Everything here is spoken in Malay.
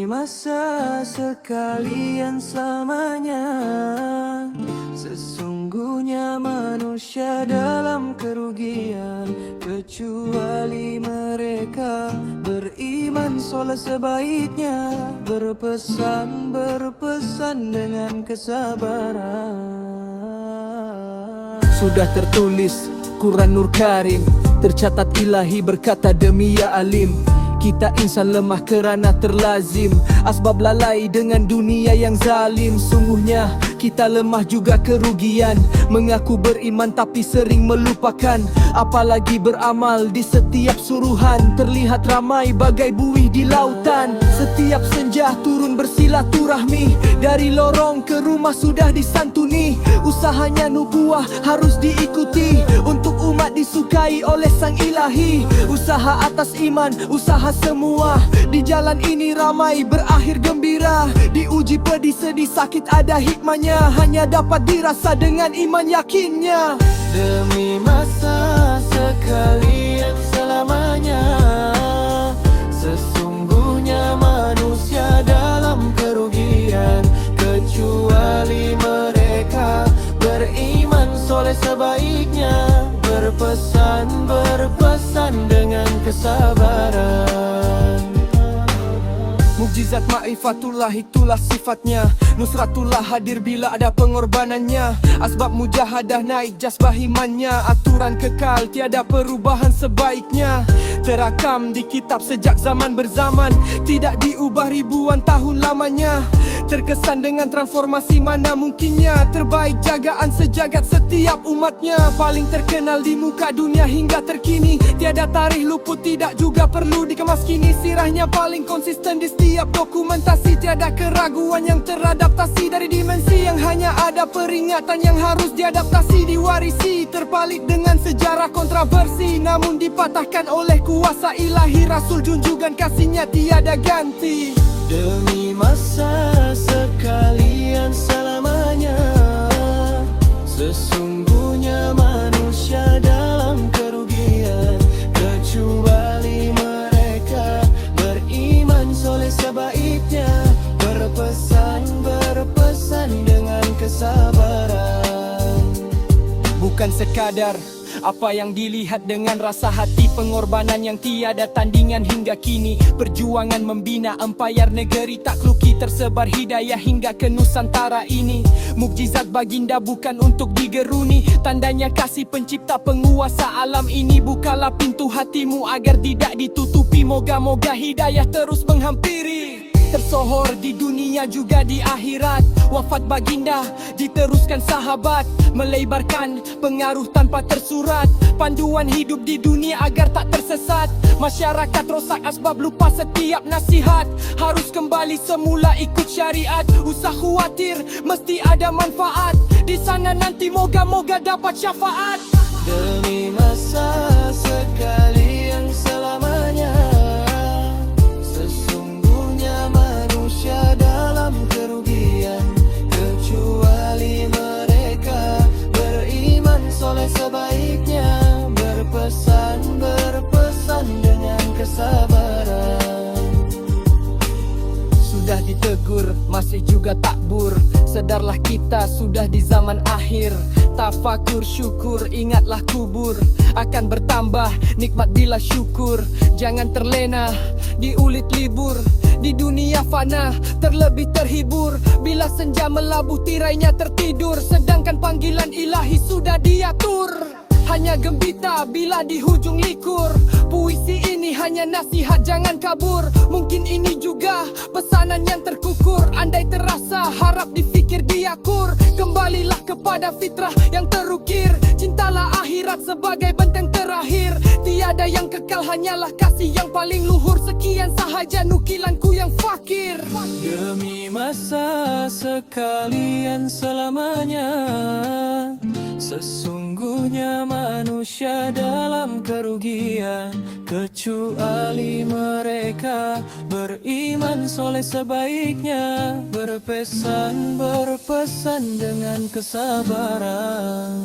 masa sekalian selamanya. Sesungguhnya manusia dalam kerugian, kecuali mereka beriman soleh sebaiknya, berpesan dengan kesabaran. Sudah tertulis Quran Nur Karim, tercatat ilahi berkata demi ya alim, kita insan lemah kerana terlazim asbab lalai dengan dunia yang zalim. Sungguhnya kita lemah juga kerugian, mengaku beriman tapi sering melupakan, apalagi beramal di setiap suruhan. Terlihat ramai bagai buih di lautan, setiap senja turun bersilaturahmi, dari lorong ke rumah sudah disantuni. Usahanya nubuah harus diikuti, untuk umat disukai oleh sang ilahi. Usaha atas iman, usaha semua, di jalan ini ramai berakhir gembira. Diuji pedih sedih sakit ada hikmahnya, hanya dapat dirasa dengan iman yakinnya. Demi masa sekalian selamanya, sesungguhnya manusia dalam kerugian, kecuali mereka beriman soleh sebaiknya, berpesan dengan kesabaran. Mukjizat ma'rifatullah itulah sifatnya, nusratullah hadir bila ada pengorbanannya. Asbab mujahadah naik jazbah imannya, aturan kekal tiada perubahan sebaiknya. Terakam di kitab sejak zaman berzaman, tidak diubah ribuan tahun lamanya. Terkesan dengan transformasi mana mungkinnya, terbaik jagaan sejagat setiap umatnya. Paling terkenal di muka dunia hingga terkini, tiada tarikh luput tidak juga perlu dikemas kini. Sirahnya paling konsisten di setiap dokumentasi, tiada keraguan yang teradaptasi dari dimensi yang hanya ada peringatan yang harus diadaptasi. Diwarisi terpalit dengan sejarah kontroversi, namun dipatahkan oleh kuasa ilahi. Rasul junjungan kasihnya tiada ganti. Demi masa sekalian selamanya, sesungguhnya manusia dalam kerugian, kecuali mereka beriman soleh sebaiknya, berpesan dengan kesabaran. Bukan sekadar apa yang dilihat dengan rasa hati, pengorbanan yang tiada tandingan hingga kini. Perjuangan membina empayar negeri takluki, tersebar hidayah hingga ke Nusantara ini. Mukjizat baginda bukan untuk digeruni, tandanya kasih pencipta penguasa alam ini. Bukalah pintu hatimu agar tidak ditutupi, moga-moga hidayah terus menghampiri. Tersohor di dunia juga di akhirat, wafat baginda diteruskan sahabat, melebarkan pengaruh tanpa tersurat, panduan hidup di dunia agar tak tersesat. Masyarakat rosak asbab lupa setiap nasihat, harus kembali semula ikut syariat. Usah khawatir mesti ada manfaat, di sana nanti moga-moga dapat syafaat. Demi masa sekalian selamanya, sesungguhnya manusia dalam kerugian, kecuali mereka beriman soleh sebaiknya, berpesan dengan kesabaran. Sudah ditegur, masih juga takbur, sedarlah kita sudah di zaman akhir. Tafakur syukur, ingatlah kubur akan bertambah nikmat bila syukur. Jangan terlena di ulit libur, di dunia fana terlebih terhibur. Bila senja melabuh tirainya tertidur, sedangkan panggilan ilahi sudah diatur. Hanya gembita bila di hujung likur, puisi ini hanya nasihat jangan kabur. Mungkin ini juga pesanan yang terkukur, andai terasa harap difikir diakur. Kembalilah kepada fitrah yang terukir, cintalah akhirat sebagai benteng terakhir. Tiada yang kekal hanyalah kasih yang paling luhur. Sekian sahaja nukilanku yang fakir. Demi masa sekalian selamanya, sesungguhnya manusia dalam kerugian, kecuali mereka beriman soleh sebaiknya, berpesan dengan kesabaran.